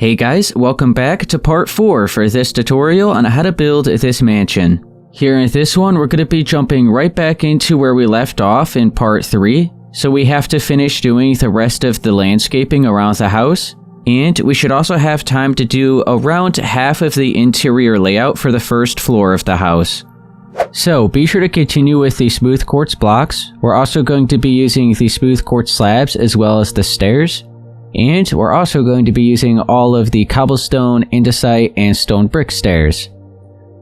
Hey guys, welcome back to part 4 for this tutorial on how to build this mansion. Here in this one, we're going to be jumping right back into where we left off in part 3. So we have to finish doing the rest of the landscaping around the house. And we should also have time to do around half of the interior layout for the first floor of the house. So be sure to continue with the smooth quartz blocks. We're also going to be using the smooth quartz slabs as well as the stairs. And we're also going to be using all of the cobblestone, andesite, and stone brick stairs.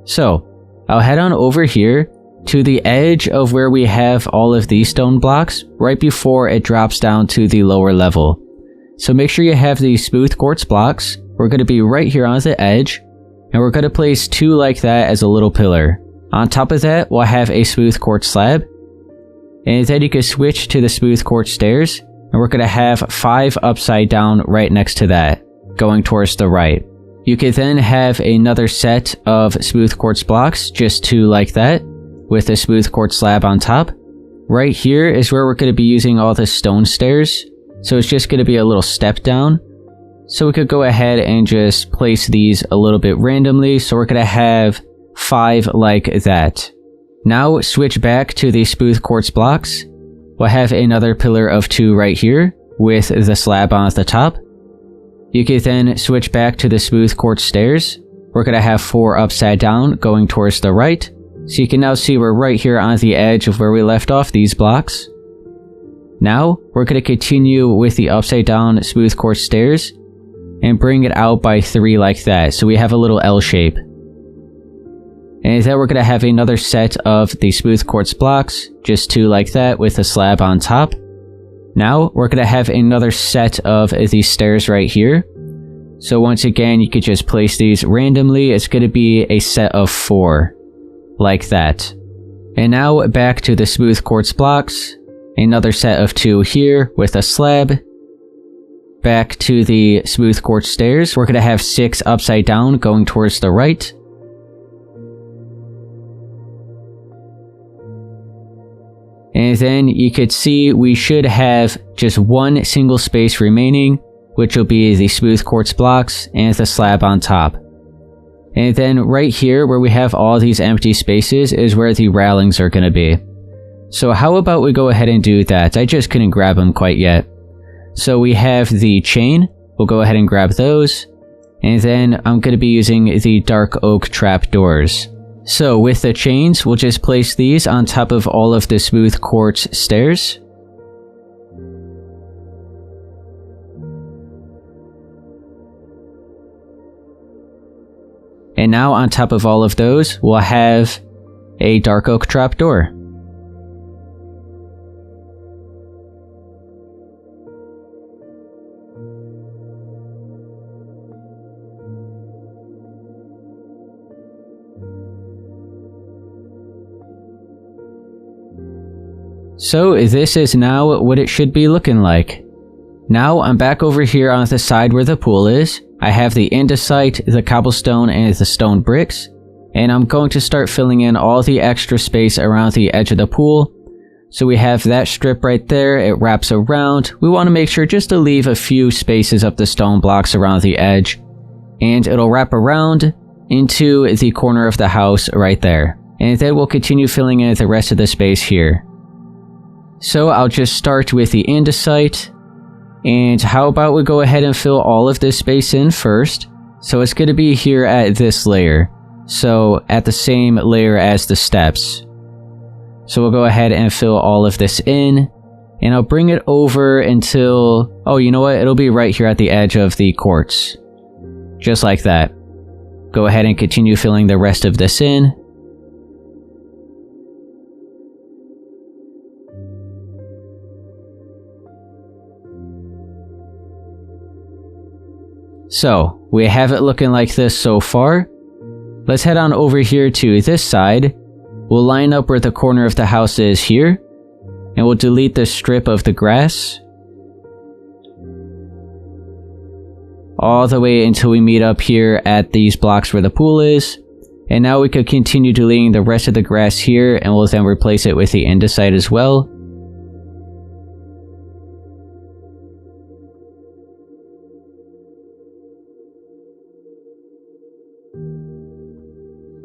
So, I'll head on over here to the edge of where we have all of these stone blocks, right before it drops down to the lower level. So make sure you have these smooth quartz blocks. We're going to be right here on the edge, and we're going to place 2 like that as a little pillar. On top of that, we'll have a smooth quartz slab, and then you can switch to the smooth quartz stairs. And we're going to have 5 upside down right next to that, going towards the right. You can then have another set of smooth quartz blocks, just 2 like that, with a smooth quartz slab on top. Right here is where we're going to be using all the stone stairs, so it's just going to be a little step down. So we could go ahead and just place these a little bit randomly, so we're going to have 5 like that. Now switch back to the smooth quartz blocks. We'll have another pillar of 2 right here, with the slab on the top. You can then switch back to the smooth quartz stairs. We're going to have 4 upside down, going towards the right. So you can now see we're right here on the edge of where we left off these blocks. Now, we're going to continue with the upside down smooth quartz stairs, and bring it out by 3 like that, so we have a little L shape. And then we're going to have another set of the smooth quartz blocks, just 2 like that with a slab on top. Now we're going to have another set of these stairs right here. So once again, you could just place these randomly. It's going to be a set of 4, like that. And now back to the smooth quartz blocks, another set of 2 here with a slab. Back to the smooth quartz stairs, we're going to have 6 upside down going towards the right. And then you could see we should have just 1 single space remaining, which will be the smooth quartz blocks and the slab on top. And then right here where we have all these empty spaces is where the railings are going to be. So how about we go ahead and do that? I just couldn't grab them quite yet. So we have the chain. We'll go ahead and grab those. And then I'm going to be using the dark oak trapdoors. So with the chains, we'll just place these on top of all of the smooth quartz stairs. And now on top of all of those, we'll have a dark oak trapdoor. So this is now what it should be looking like. Now I'm back over here on the side where the pool is. I have the andesite, the cobblestone, and the stone bricks. And I'm going to start filling in all the extra space around the edge of the pool. So we have that strip right there, it wraps around. We want to make sure just to leave a few spaces of the stone blocks around the edge. And it'll wrap around into the corner of the house right there. And then we'll continue filling in the rest of the space here. So I'll just start with the andesite, and how about we go ahead and fill all of this space in first. So it's going to be here at this layer, so at the same layer as the steps. So we'll go ahead and fill all of this in, and I'll bring it over until, oh you know what, it'll be right here at the edge of the quartz. Just like that. Go ahead and continue filling the rest of this in. So, we have it looking like this so far. Let's head on over here to this side. We'll line up where the corner of the house is here, and we'll delete the strip of the grass. All the way until we meet up here at these blocks where the pool is. And now we could continue deleting the rest of the grass here, and we'll then replace it with the andesite as well.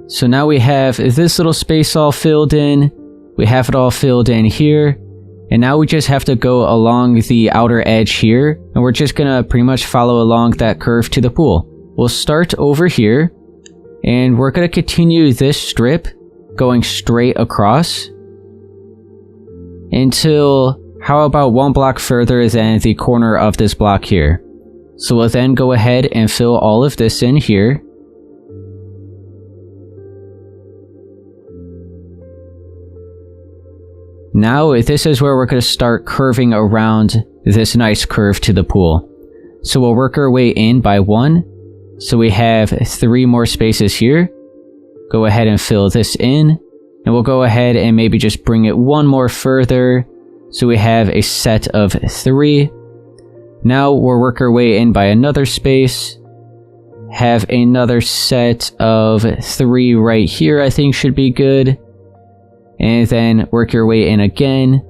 So now we have this little space all filled in. We have it all filled in here. And now we just have to go along the outer edge here. And we're just gonna pretty much follow along that curve to the pool. We'll start over here. And we're gonna continue this strip going straight across until, how about one block further than the corner of this block here. So we'll then go ahead and fill all of this in here. Now this is where we're going to start curving around this nice curve to the pool. So we'll work our way in by 1. So we have 3 more spaces here. Go ahead and fill this in. And we'll go ahead and maybe just bring it 1 more further. So we have a set of 3. Now we'll work our way in by another space. Have another set of 3 right here, I think should be good. And then work your way in again.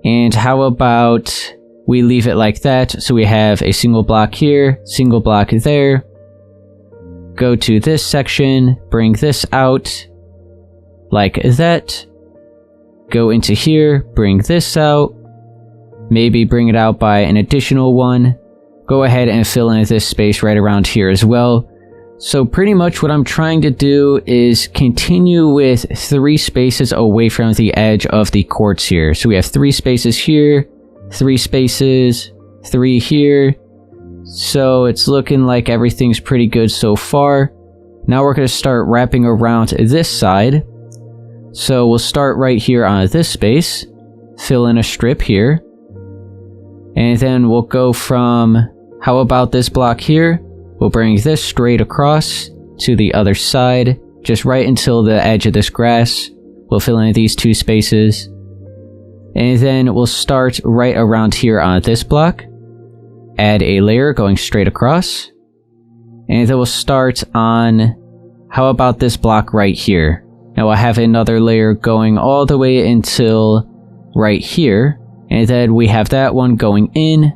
And how about we leave it like that? So we have a single block here, single block there. Go to this section, bring this out like that. Go into here, bring this out. Maybe bring it out by an additional 1. Go ahead and fill in this space right around here as well. So pretty much what I'm trying to do is continue with 3 spaces away from the edge of the quartz here. So we have 3 spaces here, 3 spaces, 3 here. So it's looking like everything's pretty good so far. Now we're going to start wrapping around this side. So we'll start right here on this space, fill in a strip here. And then we'll go from, how about this block here? We'll bring this straight across to the other side, just right until the edge of this grass. We'll fill in these 2 spaces. And then we'll start right around here on this block. Add a layer going straight across. And then we'll start on, how about this block right here? Now we'll have another layer going all the way until right here. And then we have that one going in.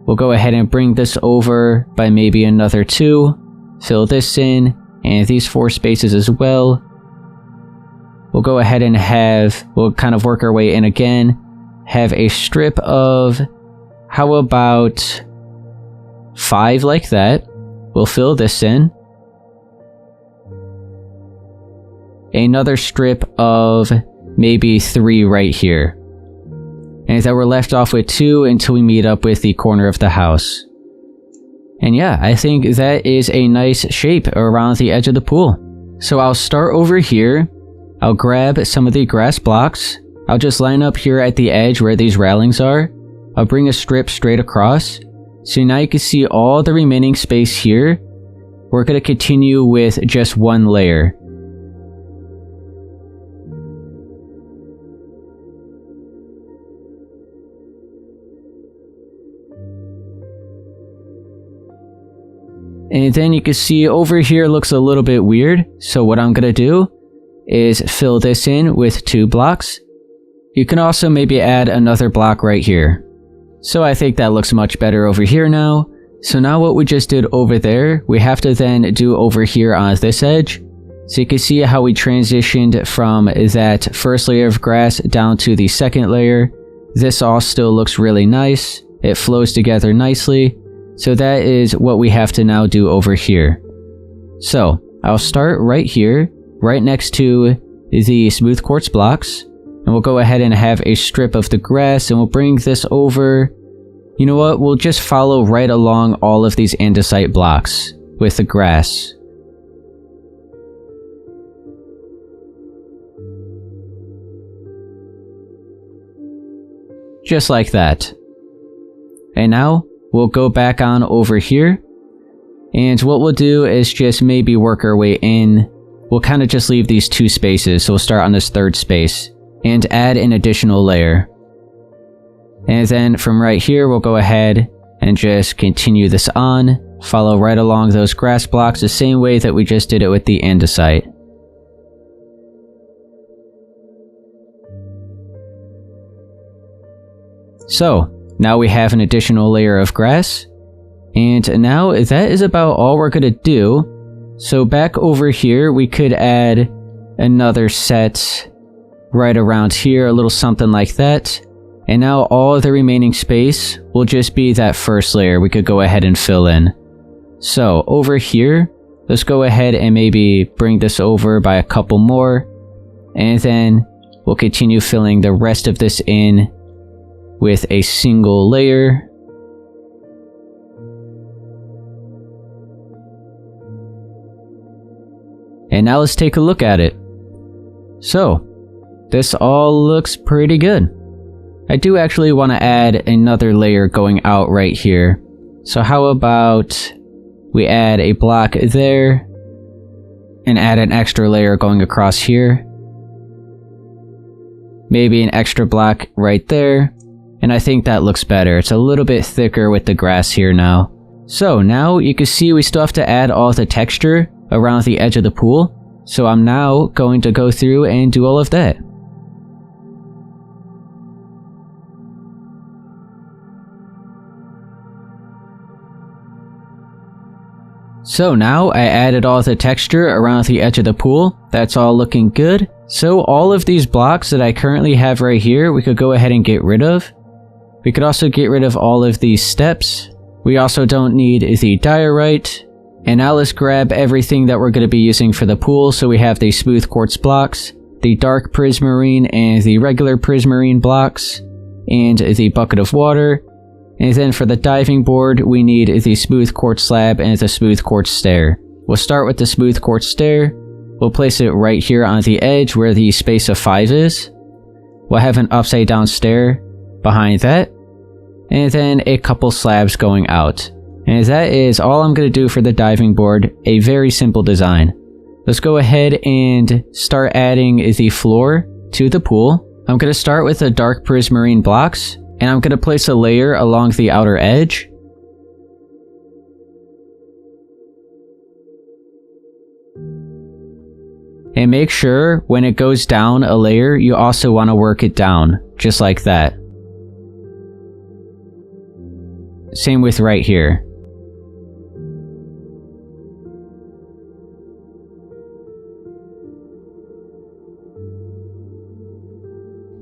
We'll go ahead and bring this over by maybe another 2. Fill this in, and these 4 spaces as well. We'll go ahead and we'll kind of work our way in again. Have a strip of, how about 5 like that. We'll fill this in. Another strip of maybe 3 right here. And that we're left off with 2 until we meet up with the corner of the house. And yeah, I think that is a nice shape around the edge of the pool. So I'll start over here. I'll grab some of the grass blocks. I'll just line up here at the edge where these railings are. I'll bring a strip straight across. So now you can see all the remaining space here. We're going to continue with just 1 layer. And then you can see over here looks a little bit weird. So what I'm going to do is fill this in with 2 blocks. You can also maybe add another block right here. So I think that looks much better over here now. So now what we just did over there, we have to then do over here on this edge. So you can see how we transitioned from that first layer of grass down to the second layer. This all still looks really nice. It flows together nicely. So that is what we have to now do over here. So I'll start right here, right next to the smooth quartz blocks. And we'll go ahead and have a strip of the grass, and we'll bring this over. You know what? We'll just follow right along all of these andesite blocks with the grass. Just like that. And now we'll go back on over here. And what we'll do is just maybe work our way in. We'll kind of just leave these 2 spaces. So we'll start on this 3rd space and add an additional layer. And then from right here, we'll go ahead and just continue this on. Follow right along those grass blocks the same way that we just did it with the andesite. So now we have an additional layer of grass. And now that is about all we're gonna do. So back over here, we could add another set right around here, a little something like that. And now all of the remaining space will just be that first layer we could go ahead and fill in. So over here, let's go ahead and maybe bring this over by a couple more. And then we'll continue filling the rest of this in with a single layer. And now let's take a look at it. So, this all looks pretty good. I do actually want to add another layer going out right here. So how about we add a block there and add an extra layer going across here. Maybe an extra block right there. And I think that looks better. It's a little bit thicker with the grass here now. So now you can see we still have to add all the texture around the edge of the pool. So I'm now going to go through and do all of that. So now I added all the texture around the edge of the pool. That's all looking good. So all of these blocks that I currently have right here, we could go ahead and get rid of. We could also get rid of all of these steps. We also don't need the diorite. And now let's grab everything that we're going to be using for the pool. So we have the smooth quartz blocks, the dark prismarine and the regular prismarine blocks, and the bucket of water. And then for the diving board, we need the smooth quartz slab and the smooth quartz stair. We'll start with the smooth quartz stair. We'll place it right here on the edge where the space of 5 is. We'll have an upside down stair behind that. And then a couple slabs going out. And that is all I'm going to do for the diving board. A very simple design. Let's go ahead and start adding the floor to the pool. I'm going to start with the dark prismarine blocks. And I'm going to place a layer along the outer edge. And make sure when it goes down a layer, you also want to work it down, just like that. Same with right here.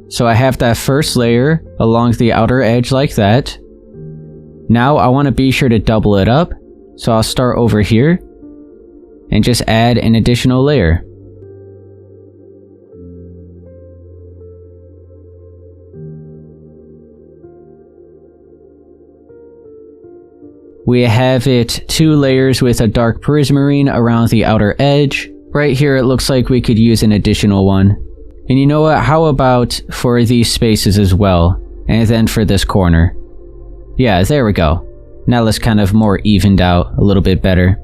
So I have that first layer along the outer edge like that. Now I want to be sure to double it up. So I'll start over here and just add an additional layer. We have it 2 layers with a dark prismarine around the outer edge. Right here it looks like we could use an additional one. And you know what, how about for these spaces as well, and then for this corner. Yeah, there we go. Now let's kind of more evened out a little bit better.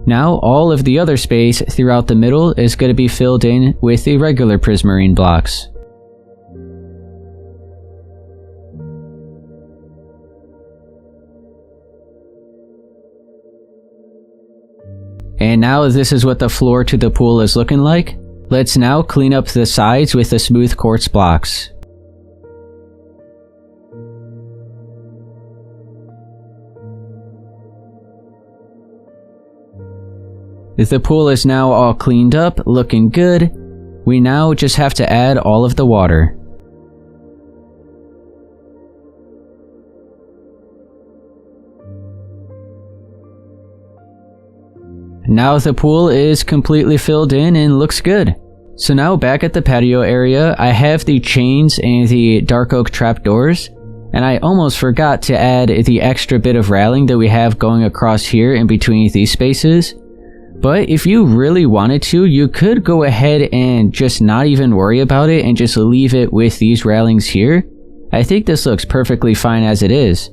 Now all of the other space throughout the middle is going to be filled in with the regular prismarine blocks. And now this is what the floor to the pool is looking like. Let's now clean up the sides with the smooth quartz blocks. The pool is now all cleaned up, looking good. We now just have to add all of the water. Now the pool is completely filled in and looks good. So now back at the patio area, I have the chains and the dark oak trapdoors, and I almost forgot to add the extra bit of railing that we have going across here in between these spaces. But if you really wanted to, you could go ahead and just not even worry about it and just leave it with these railings here. I think this looks perfectly fine as it is.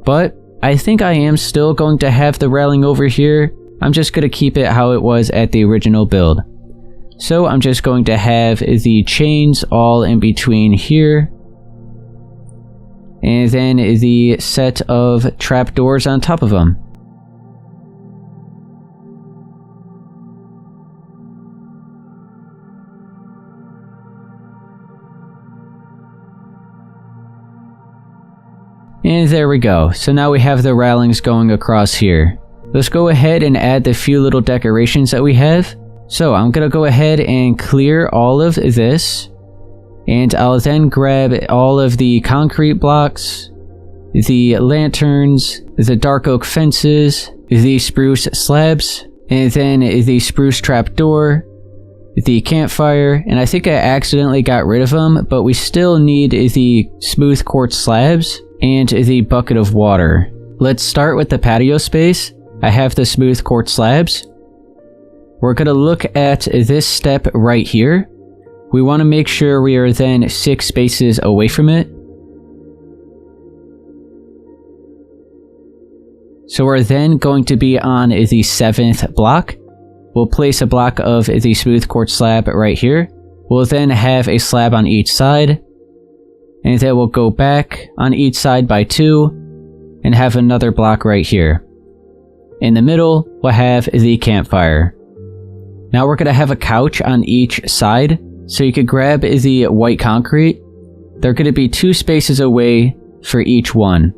But I think I am still going to have the railing over here. I'm just going to keep it how it was at the original build. So I'm just going to have the chains all in between here. And then the set of trapdoors on top of them. And there we go. So now we have the railings going across here. Let's go ahead and add the few little decorations that we have. So I'm gonna go ahead and clear all of this. And I'll then grab all of the concrete blocks, the lanterns, the dark oak fences, the spruce slabs, and then the spruce trapdoor, the campfire, and I think I accidentally got rid of them, but we still need the smooth quartz slabs and the bucket of water. Let's start with the patio space. I have the smooth quartz slabs. We're gonna look at this step right here. We want to make sure we are then 6 spaces away from it. So we're then going to be on the 7th block. We'll place a block of the smooth quartz slab right here. We'll then have a slab on each side. And then we'll go back on each side by 2 and have another block right here. In the middle, we'll have the campfire. Now we're going to have a couch on each side. So you could grab the white concrete. They're going to be 2 spaces away for each one.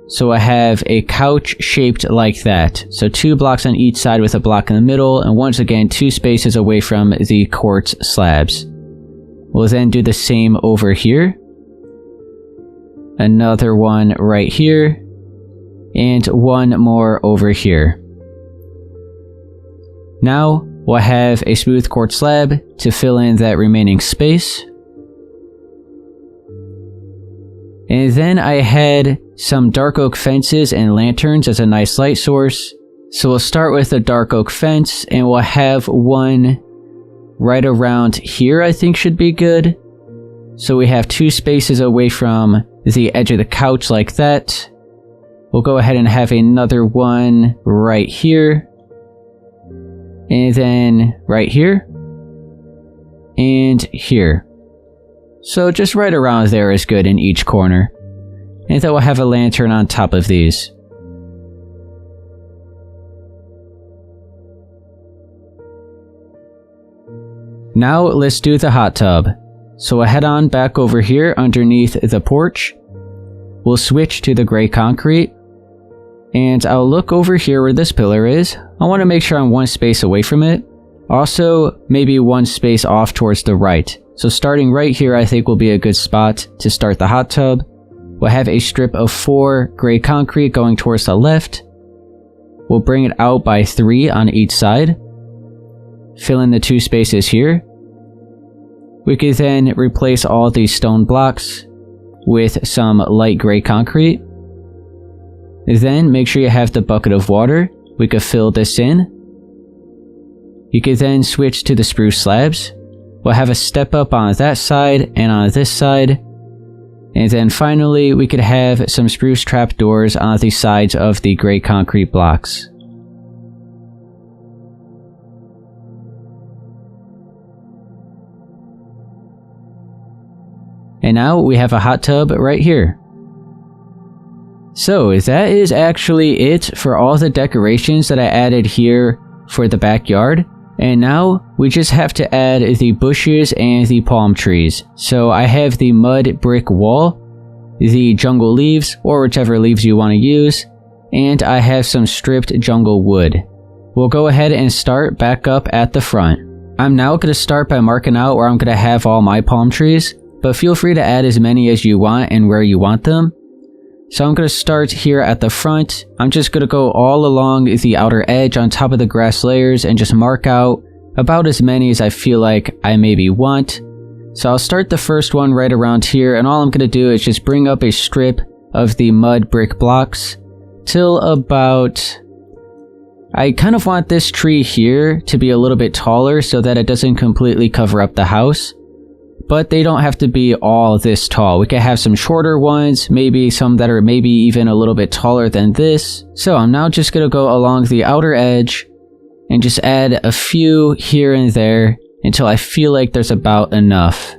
So I have a couch shaped like that. So 2 blocks on each side with a block in the middle, and once again 2 spaces away from the quartz slabs. We'll then do the same over here. Another one right here. And one more over here. Now we'll have a smooth quartz slab to fill in that remaining space. And then I had some dark oak fences and lanterns as a nice light source. So we'll start with the dark oak fence, and we'll have one right around here I think should be good. So we have 2 spaces away from the edge of the couch like that. We'll go ahead and have another one right here. And then right here. And here. So just right around there is good in each corner. And then we'll have a lantern on top of these. Now let's do the hot tub. So we'll head on back over here underneath the porch. We'll switch to the gray concrete. And I'll look over here where this pillar is. I want to make sure I'm 1 space away from it. Also, maybe 1 space off towards the right. So starting right here I think will be a good spot to start the hot tub. We'll have a strip of 4 gray concrete going towards the left. We'll bring it out by 3 on each side. Fill in the 2 spaces here. We could then replace all these stone blocks with some light gray concrete. Then make sure you have the bucket of water. We could fill this in. You could then switch to the spruce slabs. We'll have a step up on that side and on this side. And then finally, we could have some spruce trapdoors on the sides of the gray concrete blocks. And now we have a hot tub right here. So that is actually it for all the decorations that I added here for the backyard. And now we just have to add the bushes and the palm trees. So I have the mud brick wall, the jungle leaves, or whichever leaves you want to use, and I have some stripped jungle wood. We'll go ahead and start back up at the front. I'm now going to start by marking out where I'm going to have all my palm trees, but feel free to add as many as you want and where you want them. So I'm going to start here at the front. I'm just going to go all along the outer edge on top of the grass layers and just mark out about as many as I feel like I maybe want. So I'll start the first one right around here, and all I'm going to do is just bring up a strip of the mud brick blocks till about... I kind of want this tree here to be a little bit taller so that it doesn't completely cover up the house. But they don't have to be all this tall. We could have some shorter ones, maybe some that are maybe even a little bit taller than this. So I'm now just going to go along the outer edge and just add a few here and there until I feel like there's about enough.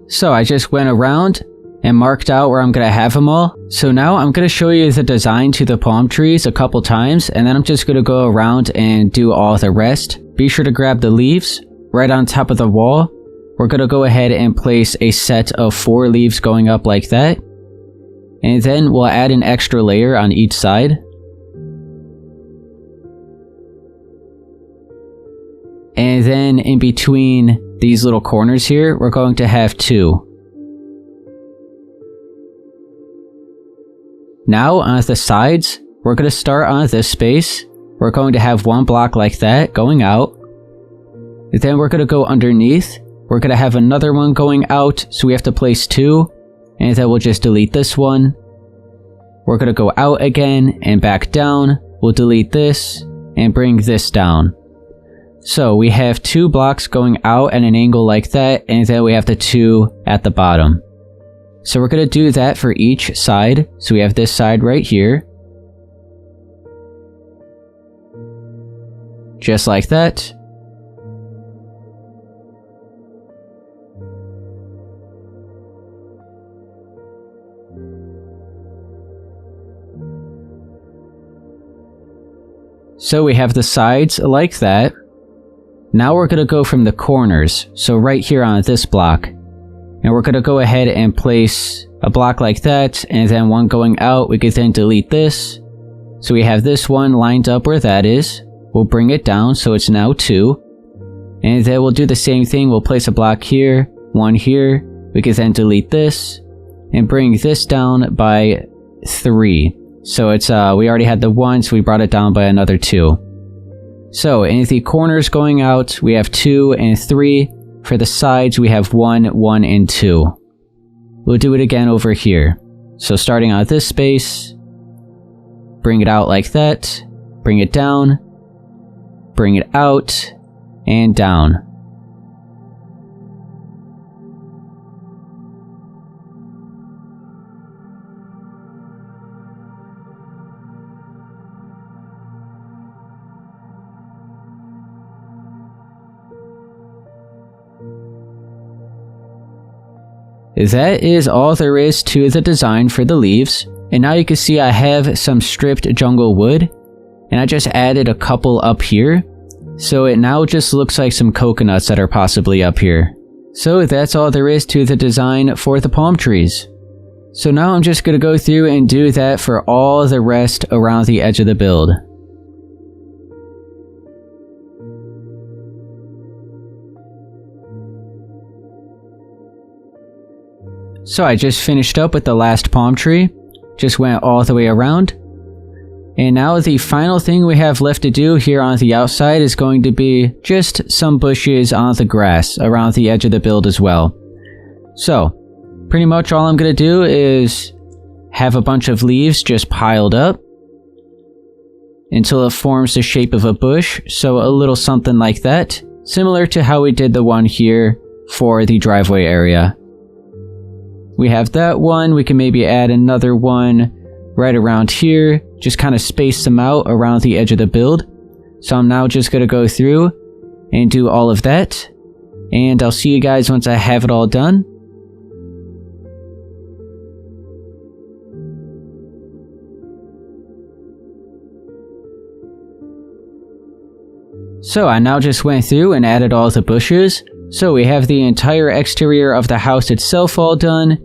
So I just went around and marked out where I'm going to have them all. So now I'm going to show you the design to the palm trees a couple times, and then I'm just going to go around and do all the rest. Be sure to grab the leaves right on top of the wall. We're going to go ahead and place a set of 4 leaves going up like that. And then we'll add an extra layer on each side. And then in between these little corners here, we're going to have 2. Now on the sides, we're going to start on this space. We're going to have 1 block like that going out. Then we're going to go underneath. We're going to have another one going out, so we have to place 2. And then we'll just delete this one. We're going to go out again and back down. We'll delete this and bring this down. So we have 2 blocks going out at an angle like that, and then we have the 2 at the bottom. So we're going to do that for each side. So we have this side right here. Just like that. So we have the sides like that. Now we're going to go from the corners, so right here on this block. And we're going to go ahead and place a block like that, and then 1 going out. We could then delete this. So we have this one lined up where that is. We'll bring it down, so it's now 2. And then we'll do the same thing. We'll place a block here, 1 here. We could then delete this, and bring this down by 3. So it's we already had the 1, so we brought it down by another 2. So in the corners going out, we have 2 and 3. For the sides, we have 1, 1, and 2. We'll do it again over here. So starting on this space, bring it out like that, bring it down, bring it out, and down. That is all there is to the design for the leaves. And now you can see I have some stripped jungle wood, and I just added a couple up here. So it now just looks like some coconuts that are possibly up here. So that's all there is to the design for the palm trees. So now I'm just going to go through and do that for all the rest around the edge of the build. So I just finished up with the last palm tree, just went all the way around. And now the final thing we have left to do here on the outside is going to be just some bushes on the grass around the edge of the build as well. So, pretty much all I'm going to do is have a bunch of leaves just piled up until it forms the shape of a bush, so a little something like that, similar to how we did the one here for the driveway area. We have that one. We can maybe add another one right around here. Just kind of space them out around the edge of the build. So I'm now just going to go through and do all of that. And I'll see you guys once I have it all done. So I now just went through and added all the bushes. So we have the entire exterior of the house itself all done.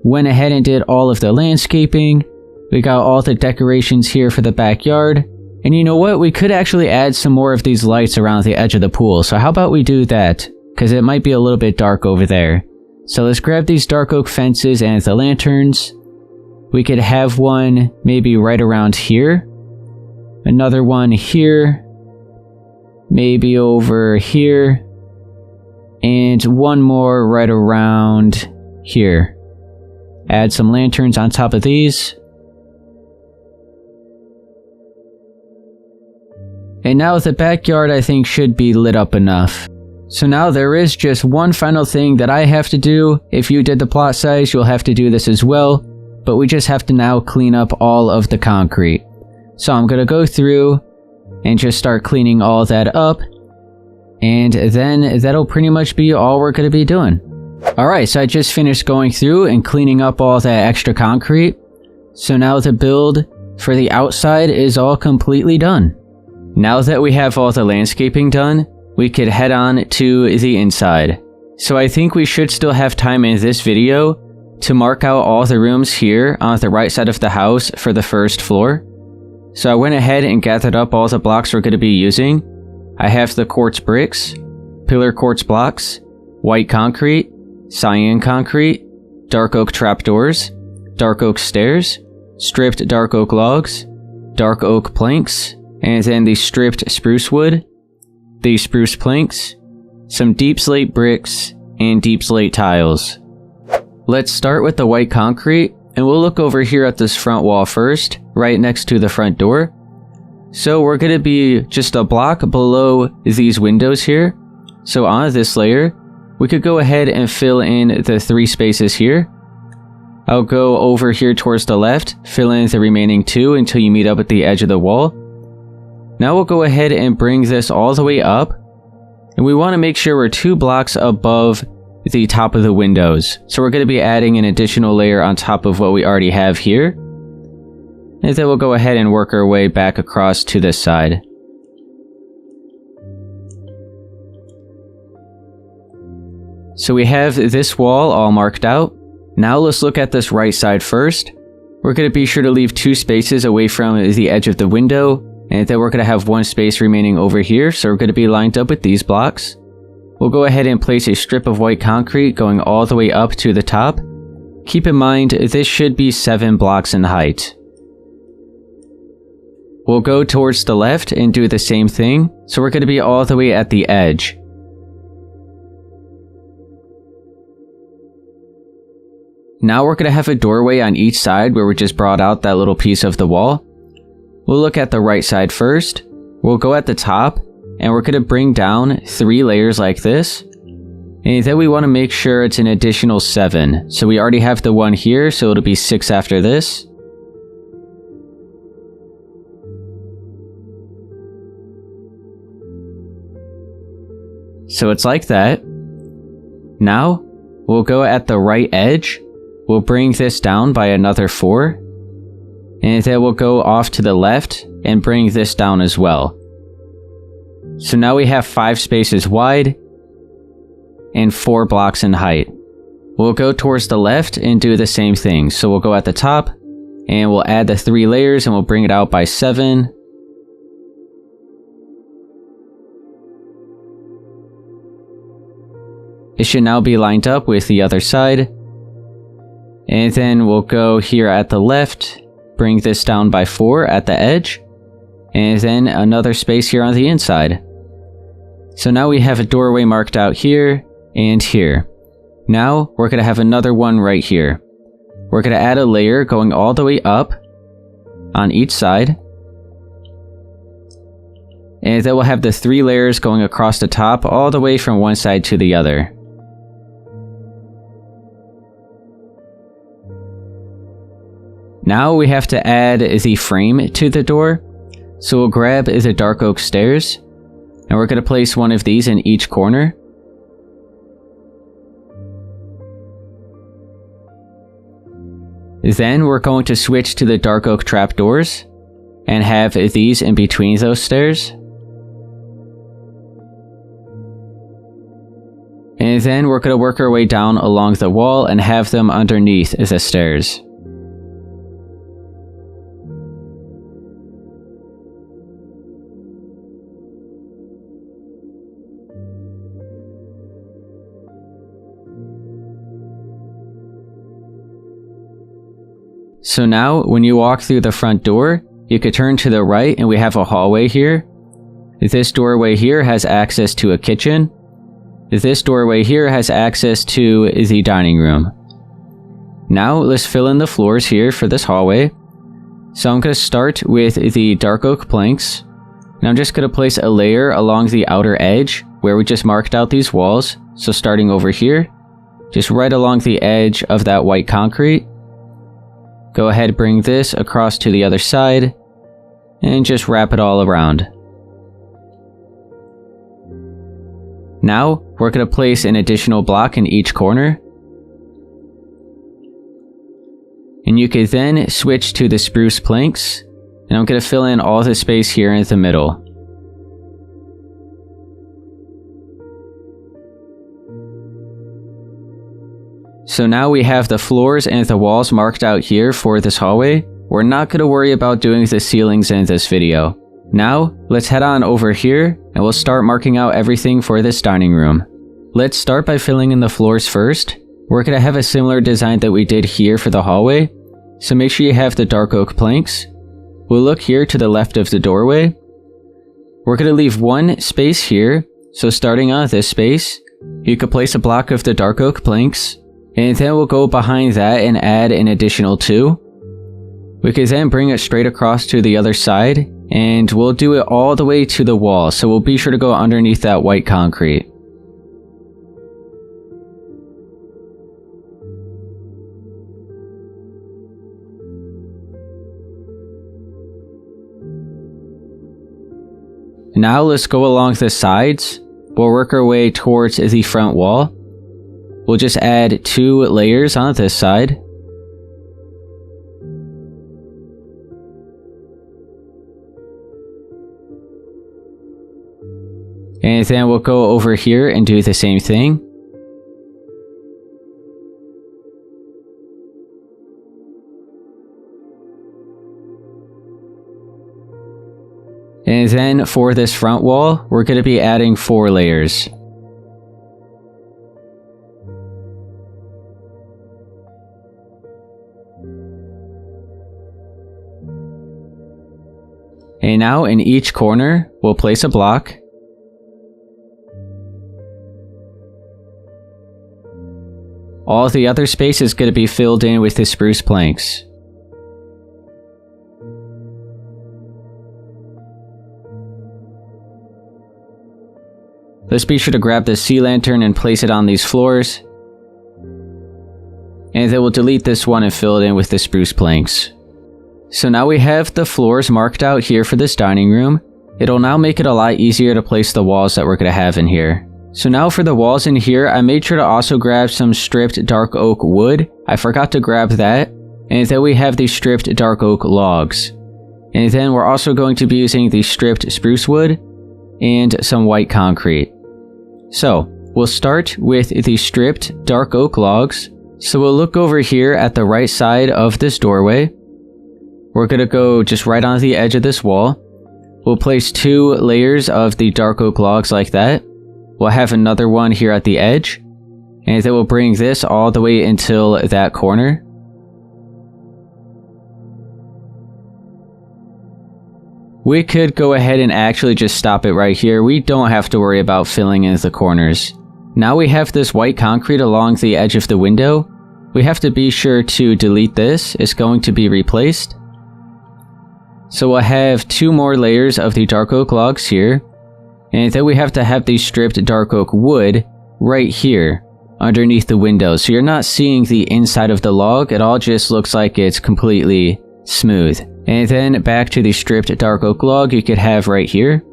Went ahead and did all of the landscaping. We got all the decorations here for the backyard. And you know what? We could actually add some more of these lights around the edge of the pool. So how about we do that? Because it might be a little bit dark over there. So let's grab these dark oak fences and the lanterns. We could have one maybe right around here. Another one here. Maybe over here. And one more right around here. Add some lanterns on top of these. And now the backyard I think should be lit up enough. So now there is just one final thing that I have to do. If you did the plot size, you'll have to do this as well. But we just have to now clean up all of the concrete. So I'm going to go through and just start cleaning all that up. And then that'll pretty much be all we're going to be doing. Alright, so I just finished going through and cleaning up all that extra concrete. So now the build for the outside is all completely done. Now that we have all the landscaping done, we could head on to the inside. So I think we should still have time in this video to mark out all the rooms here on the right side of the house for the first floor. So I went ahead and gathered up all the blocks we're going to be using. I have the quartz bricks, pillar quartz blocks, white concrete, cyan concrete, dark oak trapdoors, dark oak stairs, stripped dark oak logs, dark oak planks, and then the stripped spruce wood, the spruce planks, some deep slate bricks, and deep slate tiles. Let's start with the white concrete, and we'll look over here at this front wall first, right next to the front door. So we're going to be just a block below these windows here. So on this layer, we could go ahead and fill in the 3 spaces here. I'll go over here towards the left, fill in the remaining 2 until you meet up at the edge of the wall. Now we'll go ahead and bring this all the way up, and we want to make sure we're 2 blocks above the top of the windows. So we're going to be adding an additional layer on top of what we already have here. And then we'll go ahead and work our way back across to this side. So we have this wall all marked out. Now let's look at this right side first. We're going to be sure to leave 2 spaces away from the edge of the window, and then we're going to have 1 space remaining over here, so we're going to be lined up with these blocks. We'll go ahead and place a strip of white concrete going all the way up to the top. Keep in mind, this should be 7 blocks in height. We'll go towards the left and do the same thing, so we're going to be all the way at the edge. Now we're going to have a doorway on each side where we just brought out that little piece of the wall. We'll look at the right side first. We'll go at the top, and we're going to bring down 3 layers like this. And then we want to make sure it's an additional 7. So we already have the 1 here, so it'll be 6 after this. So it's like that. Now, we'll go at the right edge. We'll bring this down by another 4. And then we'll go off to the left and bring this down as well. So now we have 5 spaces wide and 4 blocks in height. We'll go towards the left and do the same thing. So we'll go at the top and we'll add the 3 layers and we'll bring it out by 7. It should now be lined up with the other side. And then we'll go here at the left, bring this down by 4 at the edge, and then another space here on the inside. So now we have a doorway marked out here and here. Now we're going to have another one right here. We're going to add a layer going all the way up on each side. And then we'll have the 3 layers going across the top all the way from one side to the other. Now we have to add the frame to the door. So we'll grab the dark oak stairs, and we're going to place one of these in each corner. Then we're going to switch to the dark oak trapdoors, and have these in between those stairs. And then we're going to work our way down along the wall and have them underneath the stairs. So now, when you walk through the front door, you could turn to the right and we have a hallway here. This doorway here has access to a kitchen. This doorway here has access to the dining room. Now, let's fill in the floors here for this hallway. So I'm going to start with the dark oak planks. And I'm just going to place a layer along the outer edge where we just marked out these walls. So starting over here, just right along the edge of that white concrete. Go ahead, bring this across to the other side, and just wrap it all around. Now, we're going to place an additional block in each corner. And you could then switch to the spruce planks, and I'm going to fill in all the space here in the middle. So now we have the floors and the walls marked out here for this hallway. We're not going to worry about doing the ceilings in this video. Now, let's head on over here, and we'll start marking out everything for this dining room. Let's start by filling in the floors first. We're going to have a similar design that we did here for the hallway, so make sure you have the dark oak planks. We'll look here to the left of the doorway. We're going to leave one space here, so starting on this space, you could place a block of the dark oak planks, and then we'll go behind that and add an additional 2. We could then bring it straight across to the other side, and we'll do it all the way to the wall, so we'll be sure to go underneath that white concrete. Now let's go along the sides. We'll work our way towards the front wall. We'll just add 2 layers on this side. And then we'll go over here and do the same thing. And then for this front wall, we're going to be adding 4 layers. And now in each corner, we'll place a block. All the other space is going to be filled in with the spruce planks. Let's be sure to grab the sea lantern and place it on these floors. And then we'll delete this one and fill it in with the spruce planks. So now we have the floors marked out here for this dining room. It'll now make it a lot easier to place the walls that we're going to have in here. So now for the walls in here, I made sure to also grab some stripped dark oak wood. I forgot to grab that. And then we have the stripped dark oak logs. And then we're also going to be using the stripped spruce wood and some white concrete. So, we'll start with the stripped dark oak logs. So we'll look over here at the right side of this doorway. We're going to go just right on the edge of this wall. We'll place 2 layers of the dark oak logs like that. We'll have another one here at the edge. And then we'll bring this all the way until that corner. We could go ahead and actually just stop it right here. We don't have to worry about filling in the corners. Now we have this white concrete along the edge of the window. We have to be sure to delete this. It's going to be replaced. So we'll have 2 more layers of the dark oak logs here. And then we have to have the stripped dark oak wood right here underneath the window. So you're not seeing the inside of the log. It all just looks like it's completely smooth. And then back to the stripped dark oak log you could have right here.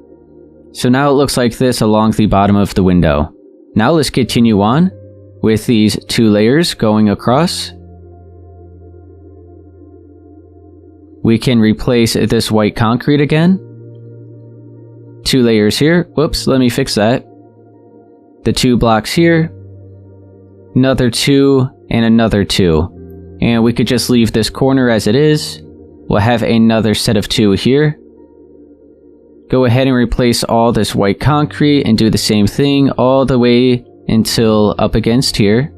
So now it looks like this along the bottom of the window. Now let's continue on with these 2 layers going across. We can replace this white concrete again. 2 layers here. Whoops, let me fix that. The 2 blocks here. Another 2 and another 2. And we could just leave this corner as it is. We'll have another set of 2 here. Go ahead and replace all this white concrete and do the same thing all the way until up against here.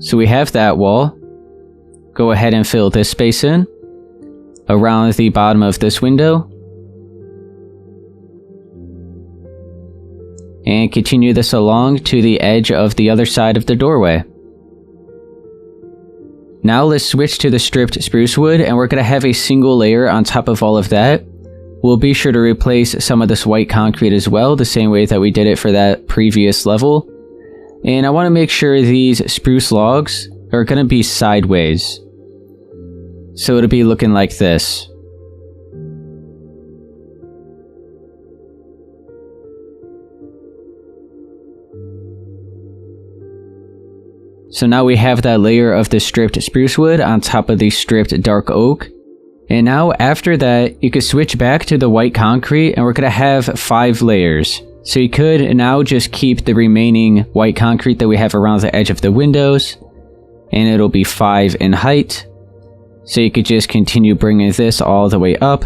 So we have that wall. Go ahead and fill this space in around the bottom of this window. And continue this along to the edge of the other side of the doorway. Now let's switch to the stripped spruce wood, and we're going to have a single layer on top of all of that. We'll be sure to replace some of this white concrete as well, the same way that we did it for that previous level. And I want to make sure these spruce logs are going to be sideways. So it'll be looking like this. So now we have that layer of the stripped spruce wood on top of the stripped dark oak. And now after that, you could switch back to the white concrete and we're going to have 5 layers. So you could now just keep the remaining white concrete that we have around the edge of the windows. And it'll be 5 in height. So you could just continue bringing this all the way up.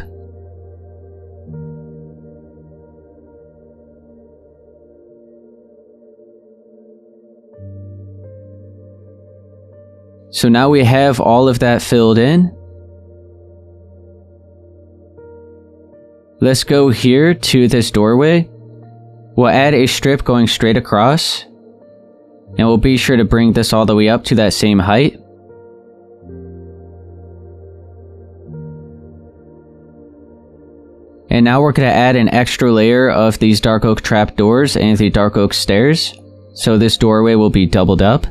So now we have all of that filled in. Let's go here to this doorway. We'll add a strip going straight across. And we'll be sure to bring this all the way up to that same height. And now we're going to add an extra layer of these dark oak trapdoors and the dark oak stairs. So this doorway will be doubled up.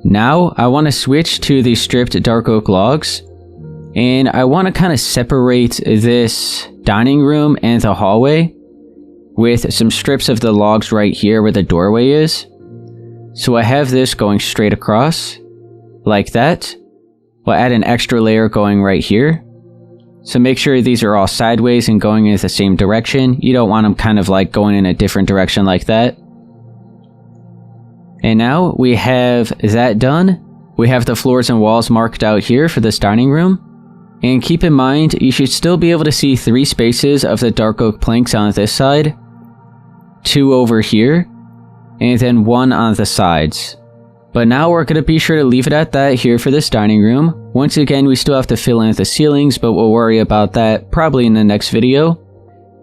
Now I want to switch to the stripped dark oak logs. And I want to kind of separate this dining room and the hallway with some strips of the logs right here where the doorway is. So I have this going straight across, like that. We'll add an extra layer going right here. So make sure these are all sideways and going in the same direction. You don't want them kind of like going in a different direction like that. And now we have that done. We have the floors and walls marked out here for this dining room. And keep in mind, you should still be able to see 3 spaces of the dark oak planks on this side. 2 over here, and then 1 on the sides. But now we're going to be sure to leave it at that here for this dining room. Once again, we still have to fill in the ceilings, but we'll worry about that probably in the next video.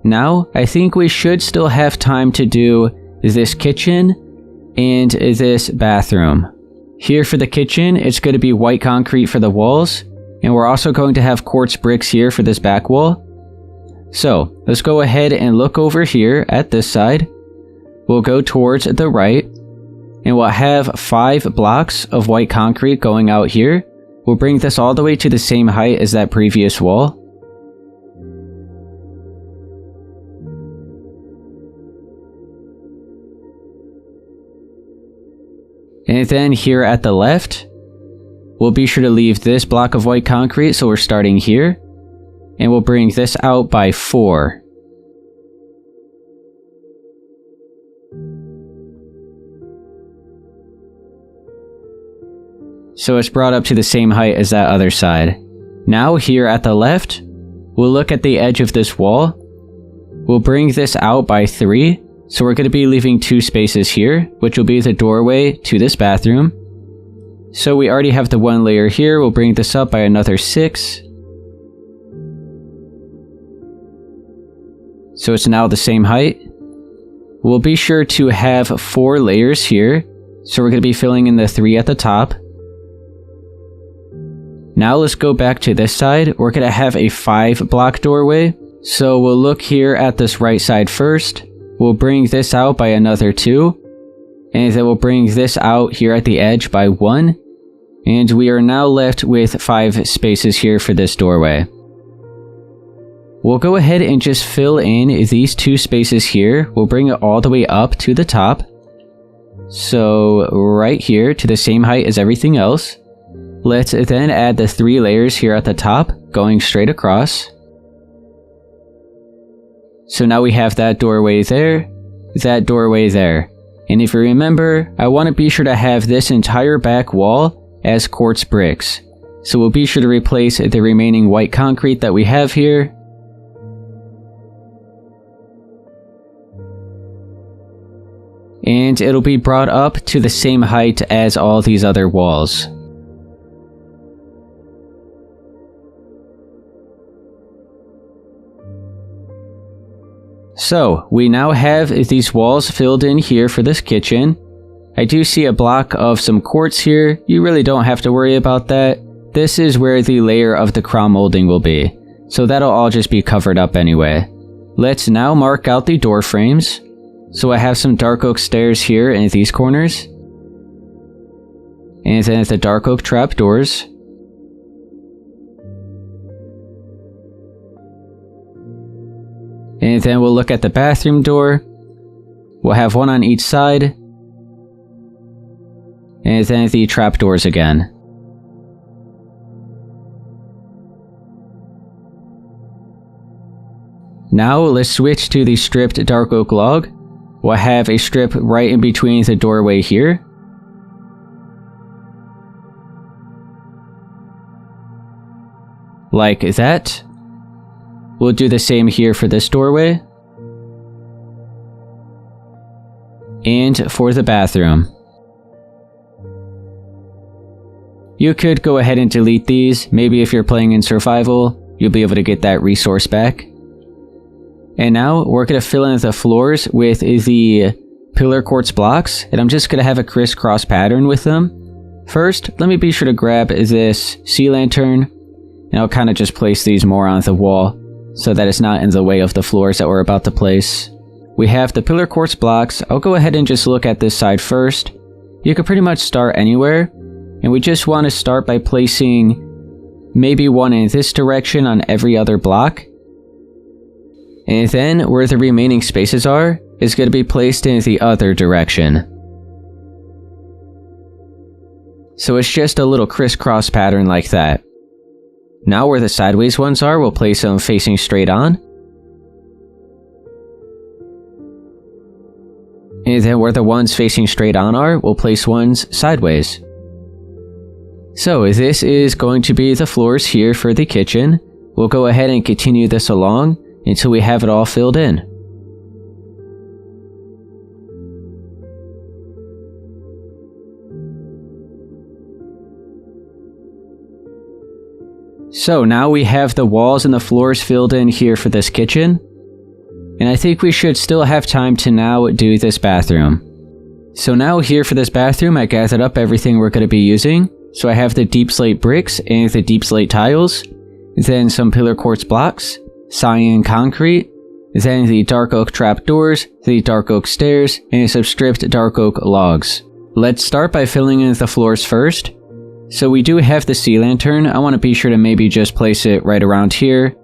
Now, I think we should still have time to do this kitchen and this bathroom. Here for the kitchen, it's going to be white concrete for the walls, and we're also going to have quartz bricks here for this back wall. So, let's go ahead and look over here at this side. We'll go towards the right, and we'll have 5 blocks of white concrete going out here. We'll bring this all the way to the same height as that previous wall. And then here at the left, we'll be sure to leave this block of white concrete, so we're starting here. And we'll bring this out by 4. So it's brought up to the same height as that other side. Now here at the left, we'll look at the edge of this wall. We'll bring this out by 3. So we're going to be leaving 2 spaces here, which will be the doorway to this bathroom. So we already have the 1 layer here. We'll bring this up by another 6. So it's now the same height. We'll be sure to have 4 layers here. So we're going to be filling in the 3 at the top. Now let's go back to this side. We're going to have a 5 block doorway. So we'll look here at this right side first. We'll bring this out by another 2. And then we'll bring this out here at the edge by 1. And we are now left with 5 spaces here for this doorway. We'll go ahead and just fill in these 2 spaces here. We'll bring it all the way up to the top. So right here to the same height as everything else. Let's then add the 3 layers here at the top, going straight across. So now we have that doorway there, that doorway there. And if you remember, I want to be sure to have this entire back wall as quartz bricks. So we'll be sure to replace the remaining white concrete that we have here. And it'll be brought up to the same height as all these other walls. So, we now have these walls filled in here for this kitchen. I do see a block of some quartz here. You really don't have to worry about that. This is where the layer of the crown molding will be. So that'll all just be covered up anyway. Let's now mark out the door frames. So I have some dark oak stairs here in these corners. And then the dark oak trapdoors. And then we'll look at the bathroom door. We'll have one on each side. And then the trapdoors again. Now let's switch to the stripped dark oak log. We'll have a strip right in between the doorway here. Like that. We'll do the same here for this doorway. And for the bathroom. You could go ahead and delete these. Maybe if you're playing in survival, you'll be able to get that resource back. And now we're going to fill in the floors with the pillar quartz blocks. And I'm just going to have a crisscross pattern with them. First, let me be sure to grab this sea lantern. And I'll kind of just place these more on the wall so that it's not in the way of the floors that we're about to place. We have the pillar quartz blocks. I'll go ahead and just look at this side first. You could pretty much start anywhere. And we just want to start by placing maybe one in this direction on every other block. And then where the remaining spaces are is going to be placed in the other direction. So it's just a little crisscross pattern like that. Now where the sideways ones are, we'll place them facing straight on. And then where the ones facing straight on are, we'll place ones sideways. So this is going to be the floors here for the kitchen. We'll go ahead and continue this along until we have it all filled in. So now we have the walls and the floors filled in here for this kitchen. And I think we should still have time to now do this bathroom. So now here for this bathroom, I gathered up everything we're going to be using. So I have the deep slate bricks and the deep slate tiles, then some pillar quartz blocks, cyan concrete, then the dark oak trapdoors, the dark oak stairs, and some stripped dark oak logs. Let's start by filling in the floors first. So we do have the sea lantern. I want to be sure to maybe just place it right around here.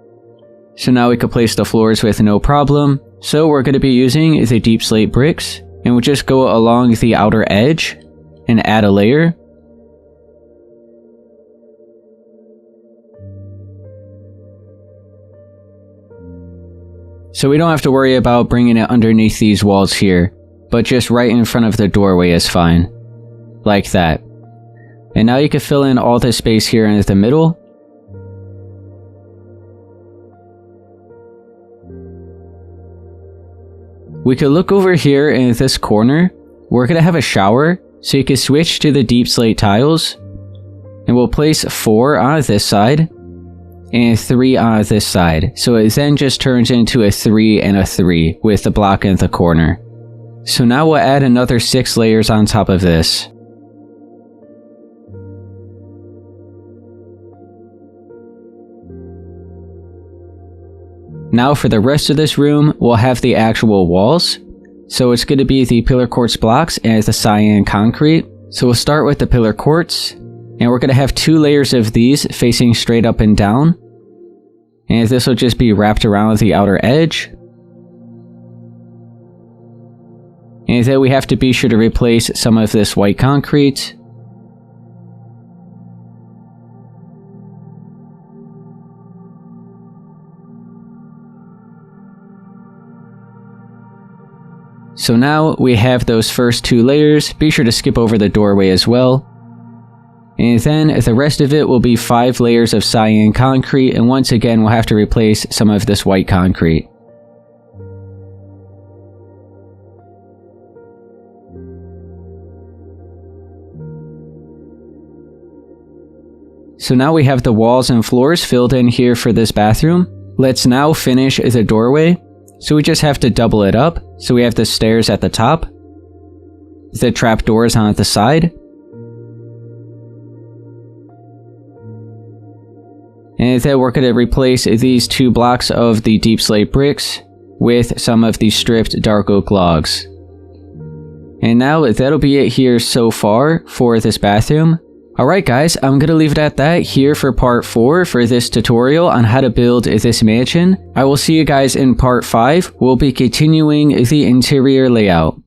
So now we can place the floors with no problem. So we're going to be using the deep slate bricks, and we'll just go along the outer edge and add a layer. So we don't have to worry about bringing it underneath these walls here, but just right in front of the doorway is fine. Like that. And now you can fill in all this space here in the middle. We could look over here in this corner. We're going to have a shower, so you can switch to the deep slate tiles. And we'll place 4 on this side. And 3 on this side, so it then just turns into a 3 and a 3 with the block in the corner. So now we'll add another 6 layers on top of this. Now for the rest of this room, we'll have the actual walls. So it's going to be the pillar quartz blocks and the cyan concrete. So we'll start with the pillar quartz. And we're going to have 2 layers of these facing straight up and down. And this will just be wrapped around the outer edge. And then we have to be sure to replace some of this white concrete. So now we have those first 2 layers. Be sure to skip over the doorway as well. And then the rest of it will be 5 layers of cyan concrete, and once again we'll have to replace some of this white concrete. So now we have the walls and floors filled in here for this bathroom. Let's now finish the doorway. So we just have to double it up. So we have the stairs at the top, the trapdoors on the side, and then we're going to replace these 2 blocks of the deep slate bricks with some of the stripped dark oak logs. And now that'll be it here so far for this bathroom. Alright guys, I'm gonna leave it at that here for part 4 for this tutorial on how to build this mansion. I will see you guys in part 5. We'll be continuing the interior layout.